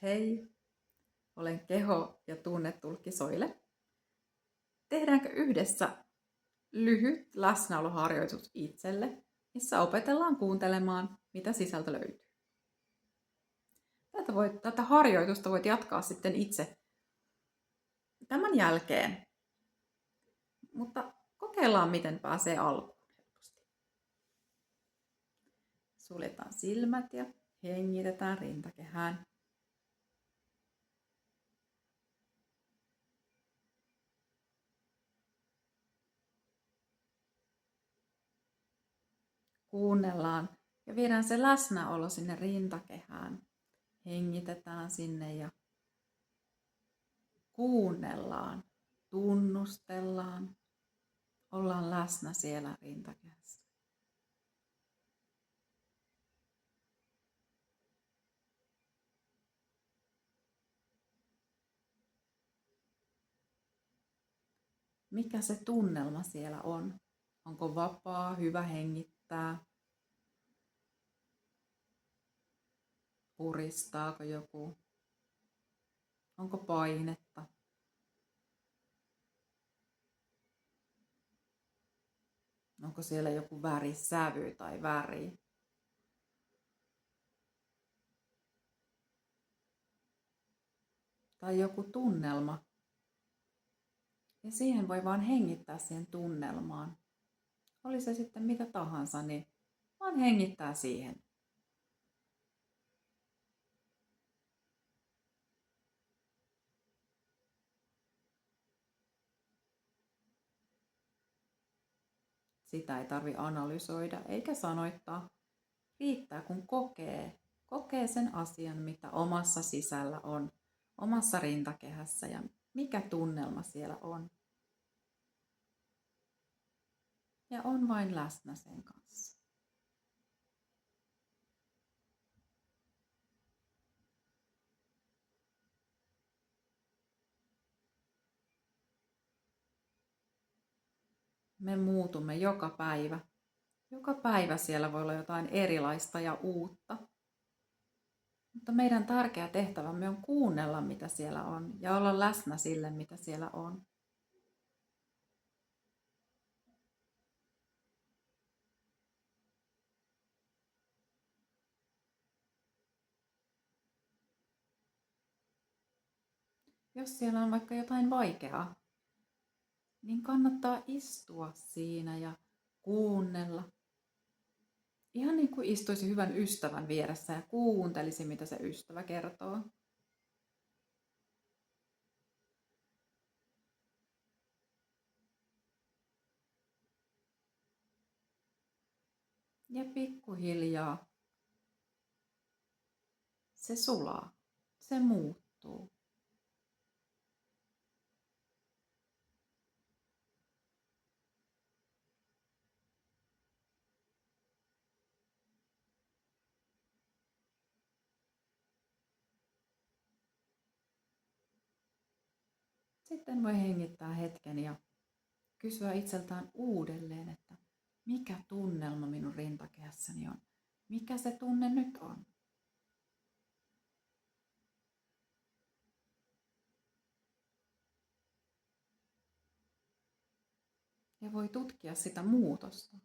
Hei, olen keho- ja tunnetulkki Soile. Tehdäänkö yhdessä lyhyt läsnäoloharjoitus itselle, missä opetellaan kuuntelemaan, mitä sisältö löytyy. Tätä harjoitusta voit jatkaa sitten itse tämän jälkeen, mutta kokeillaan, miten pääsee alkuun helposti. Suljetaan silmät ja hengitetään rintakehään. Kuunnellaan ja viedään se läsnäolo sinne rintakehään. Hengitetään sinne ja kuunnellaan, tunnustellaan, ollaan läsnä siellä rintakehässä. Mikä se tunnelma siellä on? Onko vapaa, hyvä hengittää? Puristaako joku? Onko painetta? Onko siellä joku värisävy tai väri? Tai joku tunnelma? Ja siihen voi vaan hengittää siihen tunnelmaan. Oli se sitten mitä tahansa, niin vaan hengittää siihen. Sitä ei tarvitse analysoida eikä sanoittaa. Riittää kun kokee sen asian, mitä omassa sisällä on, omassa rintakehässä ja mikä tunnelma siellä on. Ja on vain läsnä sen kanssa. Me muutumme joka päivä. Joka päivä siellä voi olla jotain erilaista ja uutta. Mutta meidän tärkeä tehtävämme on kuunnella, mitä siellä on, ja olla läsnä sille, mitä siellä on. Jos siellä on vaikka jotain vaikeaa, niin kannattaa istua siinä ja kuunnella. Ihan niin kuin istuisi hyvän ystävän vieressä ja kuuntelisi, mitä se ystävä kertoo. Ja pikkuhiljaa se sulaa, se muuttuu. Sitten voi hengittää hetken ja kysyä itseltään uudelleen, että mikä tunnelma minun rintakehässäni on? Mikä se tunne nyt on? Ja voi tutkia sitä muutosta.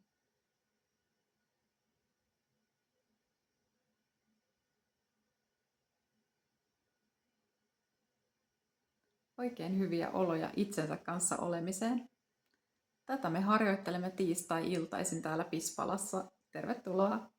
Oikein hyviä oloja itsensä kanssa olemiseen. Tätä me harjoittelemme tiistai-iltaisin täällä Pispalassa. Tervetuloa!